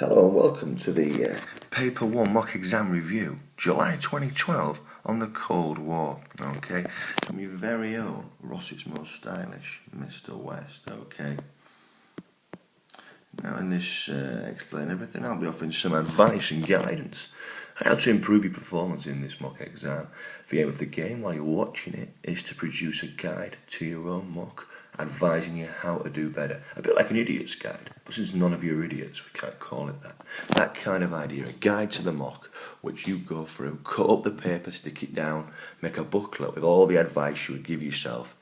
Hello and welcome to the Paper 1 Mock Exam Review, July 2012, on the Cold War. Okay, from your very own Ross's Most Stylish, Mr. West. Okay. Now in this Explain Everything, I'll be offering some advice and guidance how to improve your performance in this mock exam. The aim of the game while you're watching it is to produce a guide to your own mock, advising you how to do better. A bit like an idiot's guide, but since none of you are idiots, we can't call it that. That kind of idea, a guide to the mock, which you go through, cut up the paper, stick it down, make a booklet with all the advice you would give yourself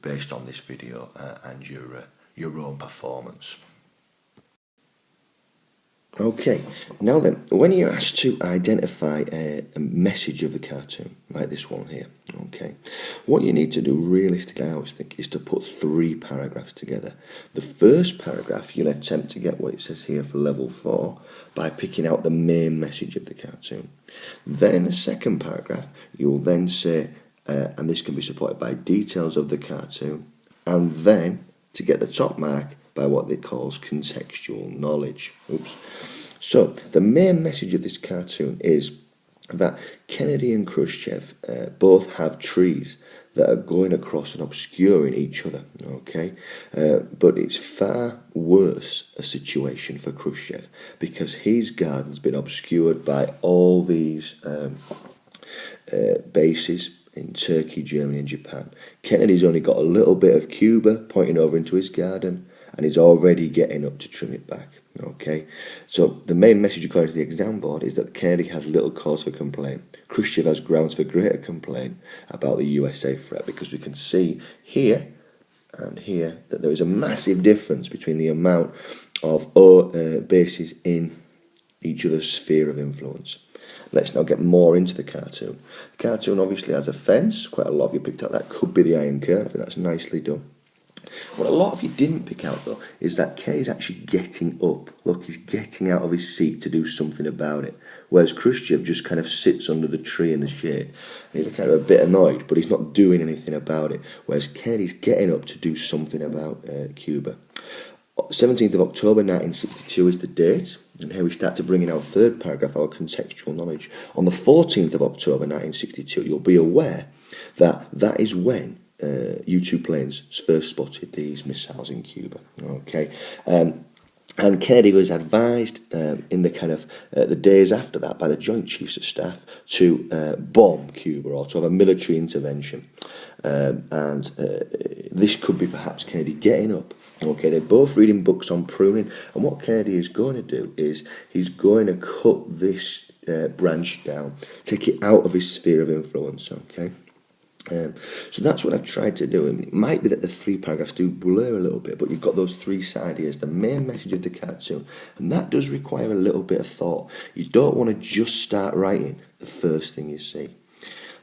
based on this video and your own performance. Okay, now then, when you're asked to identify a message of the cartoon, like this one here, okay, what you need to do realistically, I always think, is to put 3 paragraphs together. The first paragraph, you'll attempt to get what it says here for level 4 by picking out the main message of the cartoon. Then in the second paragraph, you'll then say, and this can be supported by details of the cartoon, and then to get the top mark, by what they call contextual knowledge. So the main message of this cartoon is that Kennedy and Khrushchev both have trees that are going across and obscuring each other, okay? But it's far worse a situation for Khrushchev because his garden's been obscured by all these bases in Turkey, Germany and Japan. Kennedy's only got a little bit of Cuba pointing over into his garden, and he's already getting up to trim it back, okay? So the main message according to the exam board is that Kennedy has little cause for complaint. Khrushchev has grounds for greater complaint about the USA threat, because we can see here and here that there is a massive difference between the amount of bases in each other's sphere of influence. Let's now get more into the cartoon. The cartoon obviously has a fence. Quite a lot of you picked out that could be the Iron Curtain. I think that's nicely done. What a lot of you didn't pick out, though, is that Kennedy's actually getting up. Look, he's getting out of his seat to do something about it. Whereas Khrushchev just kind of sits under the tree in the shade. And he's kind of a bit annoyed, but he's not doing anything about it. Whereas Kennedy's getting up to do something about Cuba. 17th of October 1962 is the date. And here we start to bring in our third paragraph, our contextual knowledge. On the 14th of October 1962, you'll be aware that that is when U-2 planes first spotted these missiles in Cuba. Okay, and Kennedy was advised in the kind of the days after that by the Joint Chiefs of Staff to bomb Cuba or to have a military intervention. This could be perhaps Kennedy getting up. Okay, they're both reading books on pruning, and what Kennedy is going to do is he's going to cut this branch down, take it out of his sphere of influence. Okay. So that's what I've tried to do. And it might be that the 3 paragraphs do blur a little bit, but you've got those 3 side ears, the main message of the cartoon, and that does require a little bit of thought. You don't want to just start writing the first thing you see.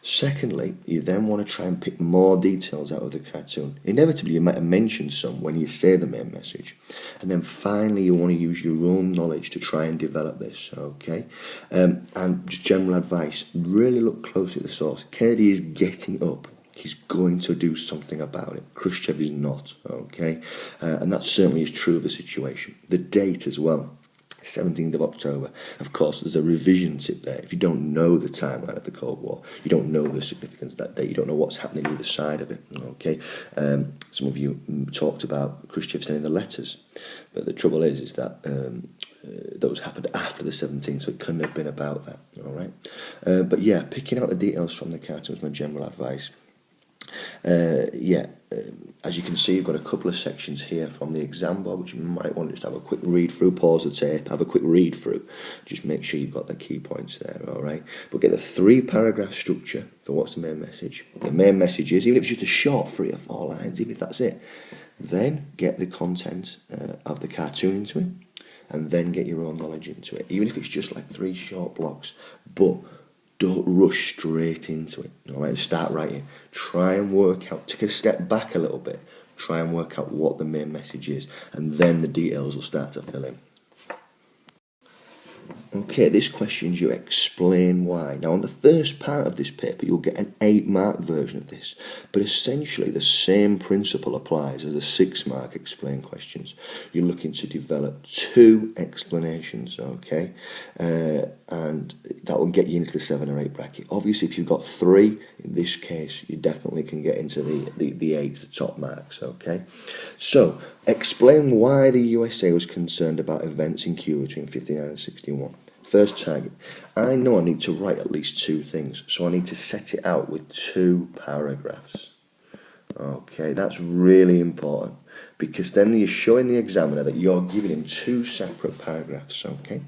Secondly, you then want to try and pick more details out of the cartoon. Inevitably, you might have mentioned some when you say the main message. And then finally, you want to use your own knowledge to try and develop this, okay? And just general advice, really look closely at the source. Kennedy is getting up. He's going to do something about it. Khrushchev is not, okay? And that certainly is true of the situation. The date as well. 17th of October. Of course, there's a revision tip there. If you don't know the timeline of the Cold War, you don't know the significance of that day, you don't know what's happening either side of it. Okay, some of you talked about Khrushchev sending the letters, but the trouble is that those happened after the 17th, so it couldn't have been about that. All right, but yeah, picking out the details from the cartoon is my general advice. As you can see, you've got a couple of sections here from the exam board which you might want to just have a quick read through, pause the tape, have a quick read through, just make sure you've got the key points there, alright? But get the 3 paragraph structure for what's the main message. The main message is, even if it's just a short 3 or 4 lines, even if that's it, then get the content of the cartoon into it, and then get your own knowledge into it, even if it's just like 3 short blocks, but don't rush straight into it, all right? Start writing. Try and work out, take a step back a little bit, try and work out what the main message is, and then the details will start to fill in. Okay, this question's you explain why. Now, on the first part of this paper, you'll get an 8-mark version of this, but essentially the same principle applies as the 6-mark explain questions. You're looking to develop 2 explanations, okay, and that will get you into the 7 or 8 bracket. Obviously, if you've got 3, in this case, you definitely can get into the 8, the top marks, okay. So, explain why the USA was concerned about events in Cuba between 59 and 61. First target, I know I need to write at least 2 things, so I need to set it out with 2 paragraphs. Okay, that's really important, because then you're showing the examiner that you're giving him 2 separate paragraphs, okay?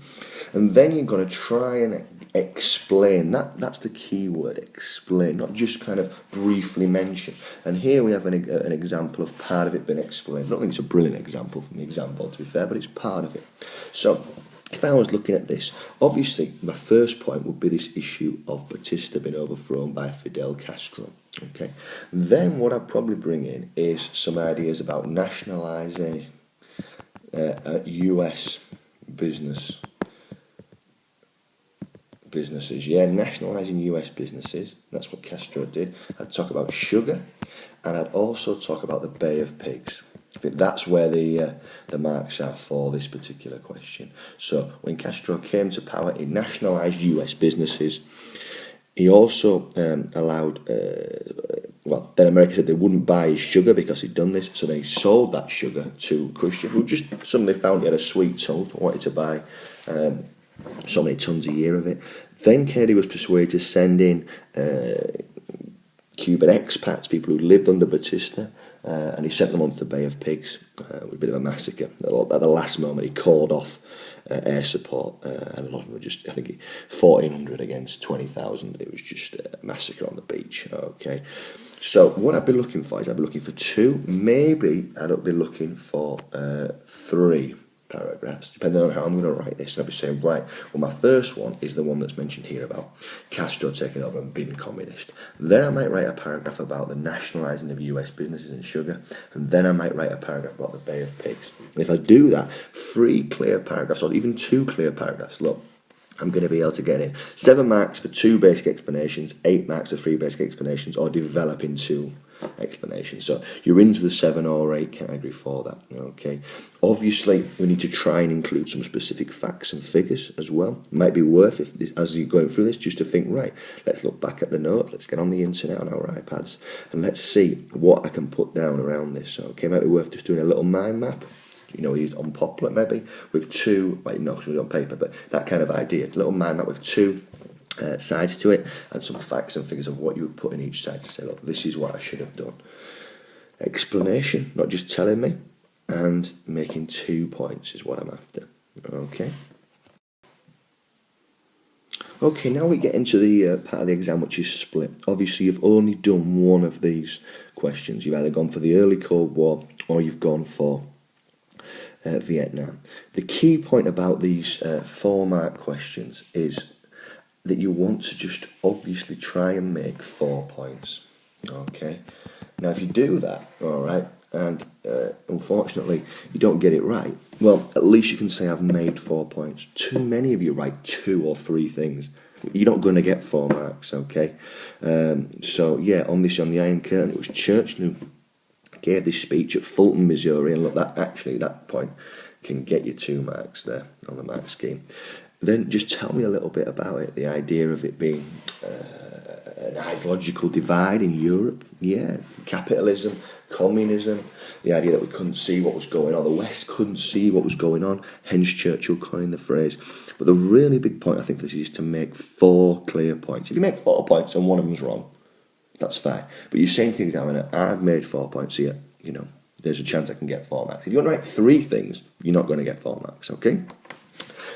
And then you've got to try and explain, that's the key word, explain, not just kind of briefly mention. And here we have an example of part of it being explained. I don't think it's a brilliant example from the example, to be fair, but it's part of it. So, if I was looking at this, obviously my first point would be this issue of Batista being overthrown by Fidel Castro. Okay, then what I'd probably bring in is some ideas about nationalising US businesses. Yeah, nationalising US businesses. That's what Castro did. I'd talk about sugar, and I'd also talk about the Bay of Pigs. I think that's where the marks are for this particular question. So when Castro came to power, he nationalised US businesses. He also allowed, then America said they wouldn't buy his sugar because he'd done this, so then he sold that sugar to Khrushchev, who just suddenly found he had a sweet tooth and wanted to buy so many tons a year of it. Then Kennedy was persuaded to send in Cuban expats, people who lived under Batista, and he sent them onto the Bay of Pigs with a bit of a massacre. At the last moment, he called off air support, and a lot of them were just, I think, 1,400 against 20,000. It was just a massacre on the beach. Okay, so what I'd be looking for is I'd be looking for 2, maybe I'd be looking for 3 paragraphs, depending on how I'm going to write this. And I'll be saying, right, well, my first one is the one that's mentioned here about Castro taking over and being communist. Then I might write a paragraph about the nationalising of US businesses and sugar, and then I might write a paragraph about the Bay of Pigs. And if I do that, 3 clear paragraphs, or even 2 clear paragraphs, look, I'm going to be able to get in 7 marks for 2 basic explanations, 8 marks for 3 basic explanations, or developing 2 explanations. So you're into the 7 or 8 category for that. Okay. Obviously, we need to try and include some specific facts and figures as well. It might be worth, as you're going through this, just to think, right, let's look back at the notes, let's get on the internet on our iPads, and let's see what I can put down around this. Okay, it might be worth just doing a little mind map. On Poplar maybe, with 2, not because we're on paper, but that kind of idea. A little mind map with 2 sides to it, and some facts and figures of what you would put in each side to say, look, this is what I should have done. Explanation, not just telling me, and making 2 points is what I'm after. Okay, now we get into the part of the exam which is split. Obviously, you've only done one of these questions. You've either gone for the early Cold War, or you've gone for Vietnam. The key point about these 4-mark questions is that you want to just obviously try and make 4 points. Okay, now if you do that, alright, and unfortunately you don't get it right, well, at least you can say I've made 4 points. Too many of you write 2 or 3 things, you're not going to get 4 marks, okay? So yeah, on the Iron Curtain, it was Churchill who gave this speech at Fulton, Missouri, and look, that point can get you 2 marks there on the mark scheme. Then just tell me a little bit about it, the idea of it being an ideological divide in Europe. Yeah, capitalism, communism, the idea that we couldn't see what was going on, the West couldn't see what was going on, hence Churchill coining the phrase. But the really big point, I think, for this is to make 4 clear points. If you make 4 points and one of them's wrong, that's fine. But you're saying to the examiner, I've made 4 points here, there's a chance I can get 4 marks. If you want to write 3 things, you're not going to get 4 marks, okay?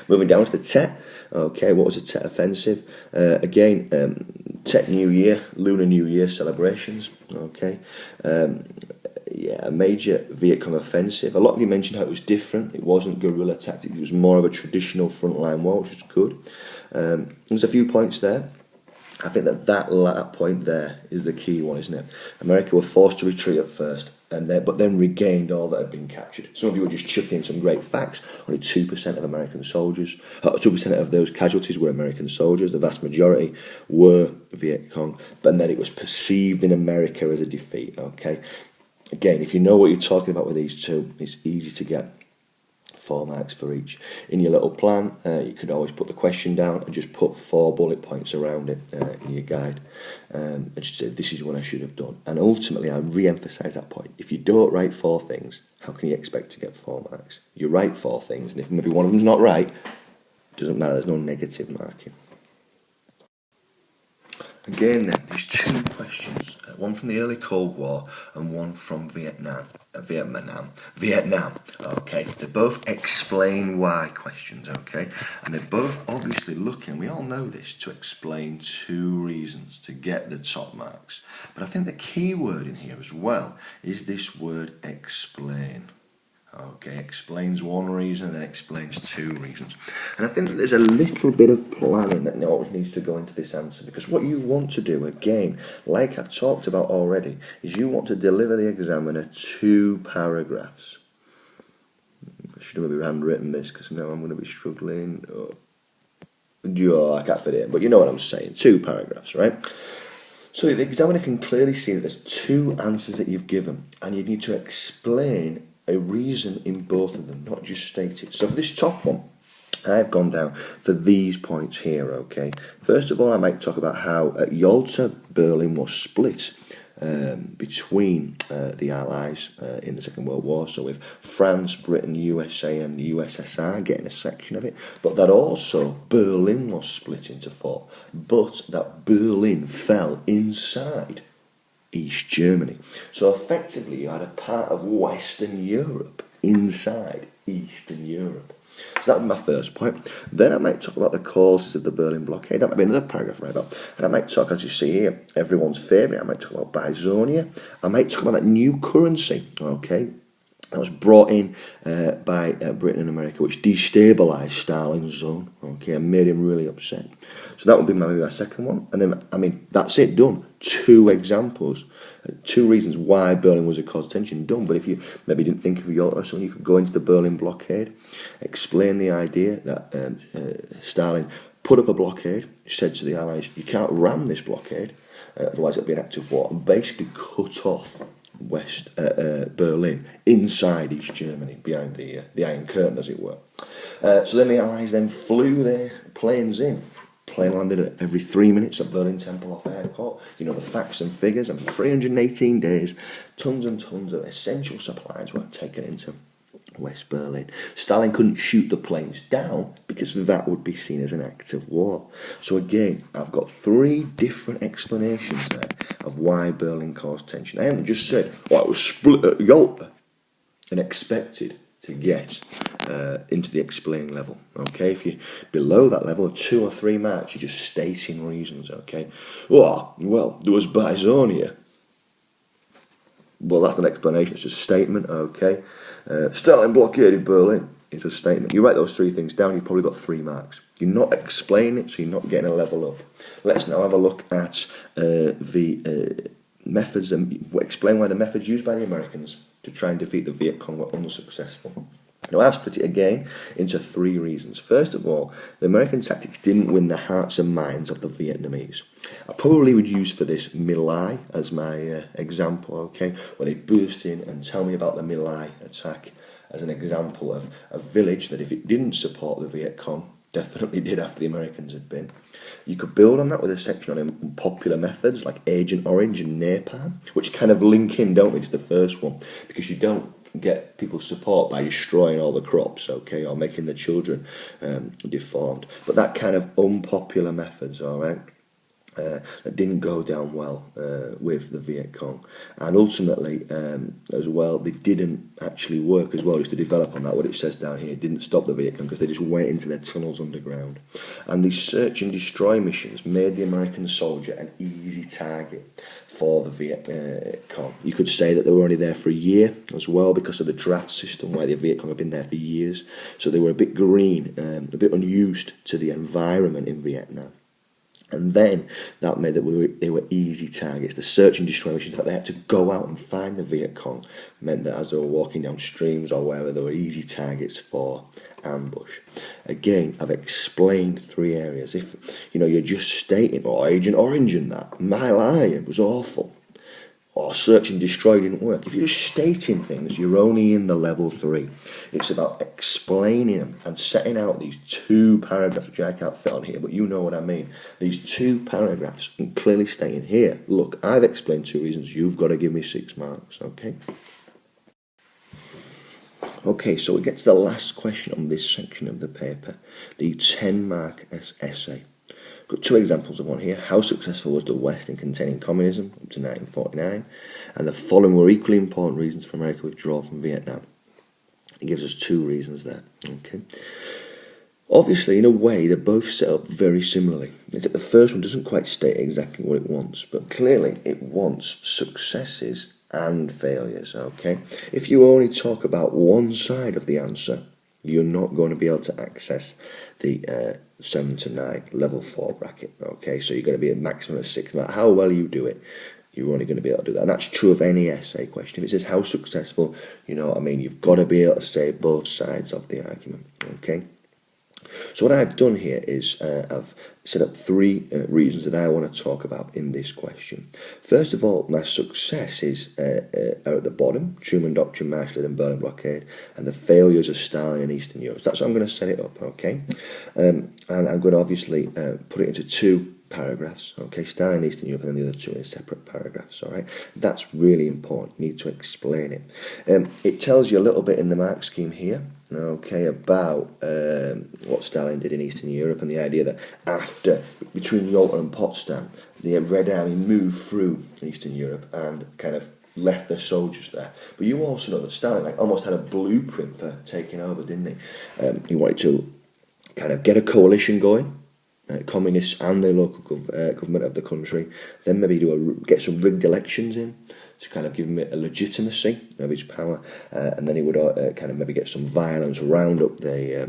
Moving down to the Tet. Okay, what was the Tet Offensive? Again, Tet New Year, Lunar New Year celebrations. Okay, a major Viet Cong offensive. A lot of you mentioned how it was different. It wasn't guerrilla tactics. It was more of a traditional frontline war, which was good. There's a few points there. I think that latter point there is the key one, isn't it? America were forced to retreat at first, but then regained all that had been captured. Some of you were just chucking in some great facts. Only 2% of American soldiers, 2% of those casualties were American soldiers. The vast majority were Viet Cong, but then it was perceived in America as a defeat. Okay, again, if you know what you're talking about with these two, it's easy to get 4 marks for each. In your little plan, you could always put the question down and just put 4 bullet points around it in your guide, and just say, this is what I should have done. And ultimately, I re-emphasise that point. If you don't write 4 things, how can you expect to get 4 marks? You write 4 things, and if maybe one of them's not right, it doesn't matter, there's no negative marking. Again then, there's 2 questions, one from the early Cold War and one from Vietnam, okay? They're both explain why questions, okay? And they're both obviously looking, we all know this, to explain 2 reasons to get the top marks. But I think the key word in here as well is this word explain. Okay, explains 1 reason and then explains 2 reasons. And I think that there's a little bit of planning that always needs to go into this answer, because what you want to do, again, like I've talked about already, is you want to deliver the examiner 2 paragraphs. I should have maybe handwritten this, because now I'm going to be struggling. I can't fit it in, but you know what I'm saying. 2 paragraphs, right? So the examiner can clearly see that there's 2 answers that you've given, and you need to explain a reason in both of them, not just state it. So for this top one, I've gone down for these points here, okay? First of all, I might talk about how at Yalta, Berlin was split between the Allies in the Second World War, so with France, Britain, USA and the USSR getting a section of it, but that also Berlin was split into 4, but that Berlin fell inside East Germany. So effectively you had a part of Western Europe inside Eastern Europe. So that would be my first point. Then I might talk about the causes of the Berlin blockade. That might be another paragraph right up. And I might talk, as you see here, everyone's favourite, I might talk about Bisonia. I might talk about that new currency, okay, that was brought in by Britain and America, which destabilised Stalin's zone, okay, and made him really upset. So that would be maybe my second one. And then, I mean, that's it, done. 2 examples, 2 reasons why Berlin was a cause of tension, done. But if you maybe didn't think of Yalta or something, you could go into the Berlin blockade, explain the idea that Stalin put up a blockade, said to the Allies, you can't ram this blockade, otherwise it'll be an act of war, and basically cut off Berlin inside East Germany, behind the Iron Curtain, as it were. So then the Allies then flew their planes in. Plane landed every 3 minutes at Berlin Tempelhof Airport. You know the facts and figures. And for 318 days, tons and tons of essential supplies were taken into West Berlin. Stalin couldn't shoot the planes down because that would be seen as an act of war. So again, I've got 3 different explanations there of why Berlin caused tension. I haven't just said, well, it was split at Yalta and expected to get into the explain level, okay? If you're below that level, 2 or 3 marks, you're just stating reasons, okay? Well, there was Bisonia. Well, that's an explanation, it's a statement, okay? Stalin blockaded Berlin, it's a statement. You write those 3 things down, you've probably got 3 marks. You're not explaining it, so you're not getting a level up. Let's now have a look at the methods, and explain why the methods used by the Americans to try and defeat the Viet Cong were unsuccessful. Now I've split it again into 3 reasons. First of all, the American tactics didn't win the hearts and minds of the Vietnamese. I probably would use for this My Lai as my example, okay, when they burst in and tell me about the My Lai attack as an example of a village that if it didn't support the Viet Cong, definitely did after the Americans had been. You could build on that with a section on unpopular methods like Agent Orange and napalm, which kind of link in, don't we, to the first one, because you don't get people's support by destroying all the crops, okay, or making the children deformed. But that kind of unpopular methods, all right, that didn't go down well with the Viet Cong. And ultimately, as well, they didn't actually work as well, just to develop on that, what it says down here, it didn't stop the Viet Cong because they just went into their tunnels underground. And these search and destroy missions made the American soldier an easy target for the Viet Cong. You could say that they were only there for a year as well because of the draft system where the Viet Cong have been there for years. So they were a bit green, a bit unused to the environment in Vietnam. And then that meant that they were easy targets. The search and destroy missions, that they had to go out and find the Viet Cong, meant that as they were walking down streams or wherever, they were easy targets for ambush. Again, I've explained 3 areas. If you're just stating, Agent Orange and that, my line was awful, or search and destroy didn't work. If you're just stating things, you're only in the level 3. It's about explaining them and setting out these 2 paragraphs, which I can't fit on here, but you know what I mean. These 2 paragraphs and clearly stating, here, look, I've explained 2 reasons, you've got to give me 6 marks, okay? Okay, so we get to the last question on this section of the paper, the 10-mark essay. Got 2 examples of one here. How successful was the West in containing communism up to 1949? And the following were equally important reasons for America's withdrawal from Vietnam. It gives us 2 reasons there. Okay. Obviously, in a way, they're both set up very similarly. Except the first one doesn't quite state exactly what it wants, but clearly it wants successes and failures. Okay. If you only talk about one side of the answer, you're not going to be able to access the 7 to 9 level 4 bracket. Okay, so you're going to be a maximum of 6. No matter how well you do it, you're only going to be able to do that. And that's true of any essay question. If it says how successful, you know what I mean, you've got to be able to say both sides of the argument. Okay. So what I've done here is I've set up 3 reasons that I want to talk about in this question. First of all, my successes are at the bottom: Truman Doctrine, Marshall and Berlin Blockade, and the failures of Stalin in Eastern Europe. So that's how I'm going to set it up, okay? And I'm going to obviously put it into 2 paragraphs, okay? Stalin in Eastern Europe and then the other 2 in separate paragraphs, all right? That's really important. You need to explain it. It tells you a little bit in the mark scheme here, okay, about what Stalin did in Eastern Europe and the idea that after, between Yalta and Potsdam, the Red Army moved through Eastern Europe and kind of left their soldiers there. But you also know that Stalin almost had a blueprint for taking over, didn't he? He wanted to kind of get a coalition going, communists and the local government of the country, then maybe get some rigged elections in to kind of give him a legitimacy of his power, and then he would kind of maybe get some violence, round up the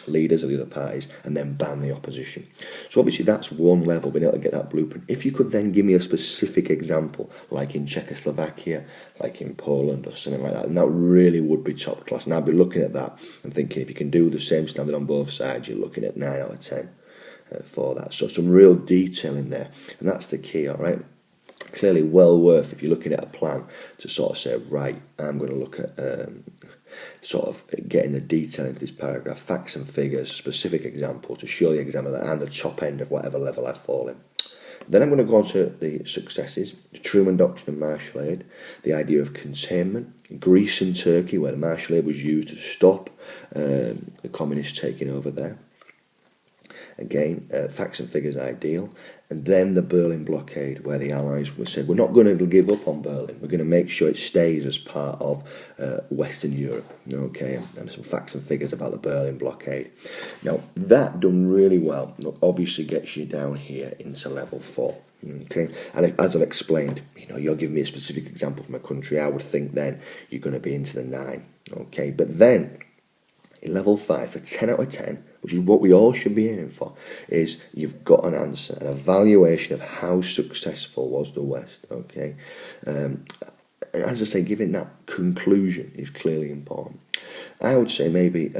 leaders of the other parties, and then ban the opposition. So obviously that's one level, being able to get that blueprint. If you could then give me a specific example, like in Czechoslovakia, like in Poland or something like that, and that really would be top class. And I'd be looking at that and thinking, if you can do the same standard on both sides, you're looking at 9 out of 10 for that. So some real detail in there, and that's the key, all right? Clearly well worth, if you're looking at a plan, to sort of say, right, I'm going to look at sort of getting the detail into this paragraph, facts and figures, specific examples to show the examiner that I'm the top end of whatever level I fall in. Then I'm going to go on to the successes, the Truman Doctrine and Marshall Aid, the idea of containment, Greece and Turkey, where the Marshall Aid was used to stop the communists taking over there. Again, facts and figures ideal. And then the Berlin blockade, where the Allies said, we're not going to give up on Berlin. We're going to make sure it stays as part of Western Europe. Okay, and some facts and figures about the Berlin blockade. Now, that done really well, obviously gets you down here into level 4. Okay, and as I've explained, you're giving me a specific example from a country, I would think then you're going to be into the 9. Okay, but then in level 5, for 10 out of 10, which is what we all should be aiming for, is you've got an answer, an evaluation of how successful was the West, okay? As I say, giving that conclusion is clearly important. I would say maybe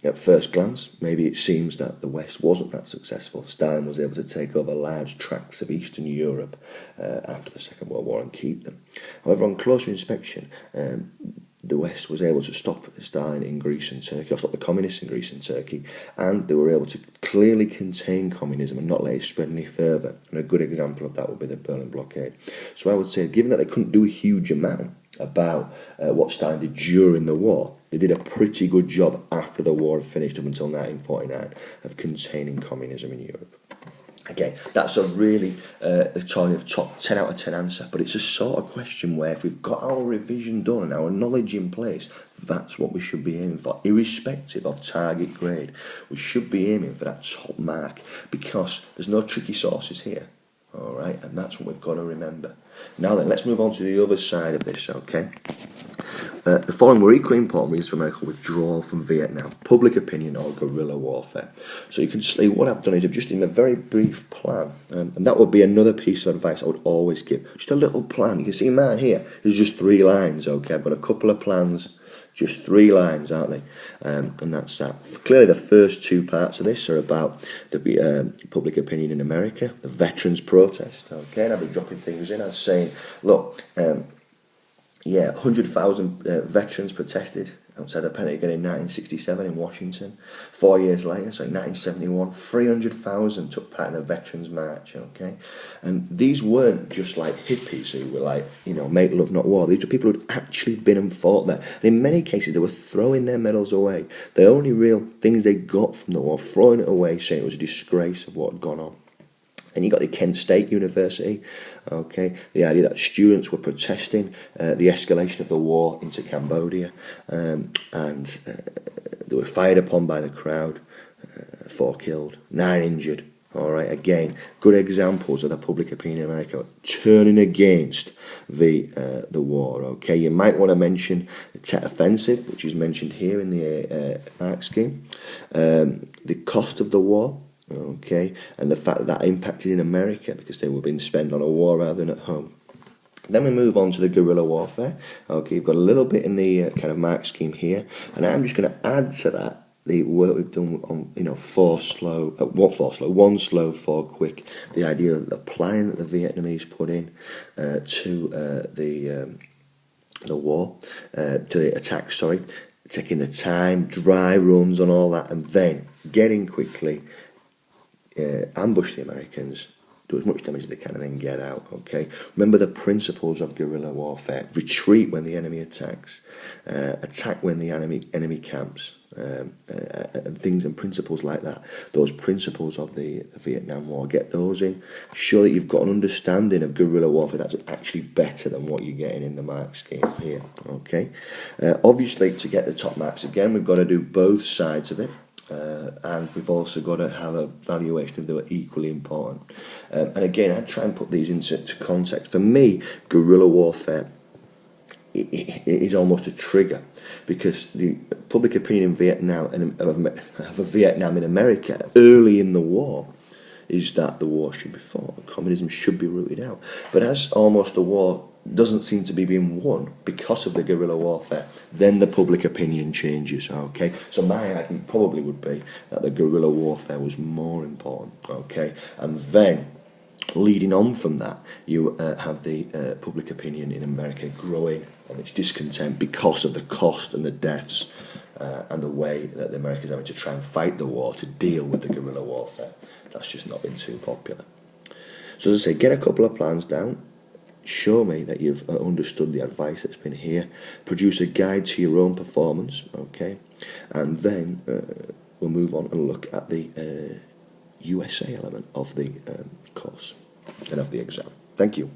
at first glance, maybe it seems that the West wasn't that successful. Stalin was able to take over large tracts of Eastern Europe after the Second World War and keep them. However, on closer inspection, the West was able to stop Stalin in Greece and Turkey, or stop the communists in Greece and Turkey, and they were able to clearly contain communism and not let it spread any further. And a good example of that would be the Berlin blockade. So I would say, given that they couldn't do a huge amount about what Stalin did during the war, they did a pretty good job after the war had finished up until 1949 of containing communism in Europe. Again, that's a really top 10 out of 10 answer, but it's a sort of question where if we've got our revision done and our knowledge in place, that's what we should be aiming for, irrespective of target grade. We should be aiming for that top mark, because there's no tricky sources here, all right, and that's what we've got to remember. Now then, let's move on to the other side of this, okay? The following were equally important reasons for American withdrawal from Vietnam: public opinion or guerrilla warfare. So you can see what I've done is I've just given a very brief plan, and that would be another piece of advice I would always give. Just a little plan. You can see mine here. There's just 3 lines, okay? I've got a couple of plans, just 3 lines, aren't they? And that's that. Clearly the first 2 parts of this are about the public opinion in America, the veterans protest, okay? And I'll be dropping things in. I was saying, look, 100,000 veterans protested outside the Pentagon in 1967 in Washington. 4 years later, so in 1971, 300,000 took part in the Veterans March, okay? And these weren't just like hippies who were like, make love, not war. These were people who'd actually been and fought there. And in many cases, they were throwing their medals away. The only real things they got from the war, throwing it away, saying it was a disgrace of what had gone on. And you got the Kent State University, okay, the idea that students were protesting the escalation of the war into Cambodia, and they were fired upon by the crowd, 4 killed, 9 injured. All right, again, good examples of the public opinion in America turning against the war. Okay, you might want to mention the Tet Offensive, which is mentioned here in the mark scheme, the cost of the war. Okay, and the fact that impacted in America because they were being spent on a war rather than at home. Then we move on to the guerrilla warfare. Okay, you've got a little bit in the kind of mark scheme here, and I'm just going to add to that the work we've done on 1 slow, 4 quick. The idea of the plan that the Vietnamese put in to the war, to the attack. Sorry, taking the time, dry runs, and all that, and then getting quickly. Ambush the Americans, do as much damage as they can, and then get out. Okay. Remember the principles of guerrilla warfare: retreat when the enemy attacks, attack when the enemy camps, and things and principles like that. Those principles of the Vietnam War. Get those in. Show that you've got an understanding of guerrilla warfare that's actually better than what you're getting in the mark scheme here. Okay. Obviously, to get the top marks again, we've got to do both sides of it. And we've also got to have a valuation if they were equally important. And again, I try and put these into context. For me, guerrilla warfare it is almost a trigger, because the public opinion in Vietnam and of Vietnam in America early in the war is that the war should be fought, communism should be rooted out. But as almost the war doesn't seem to be being won because of the guerrilla warfare, then the public opinion changes, okay? So my argument probably would be that the guerrilla warfare was more important, okay? And then, leading on from that, you have the public opinion in America growing and its discontent because of the cost and the deaths and the way that the Americans are having to try and fight the war to deal with the guerrilla warfare. That's just not been too popular. So as I say, get a couple of plans down. Show me that you've understood the advice that's been here. Produce a guide to your own performance, okay? And then we'll move on and look at the USA element of the course and of the exam. Thank you.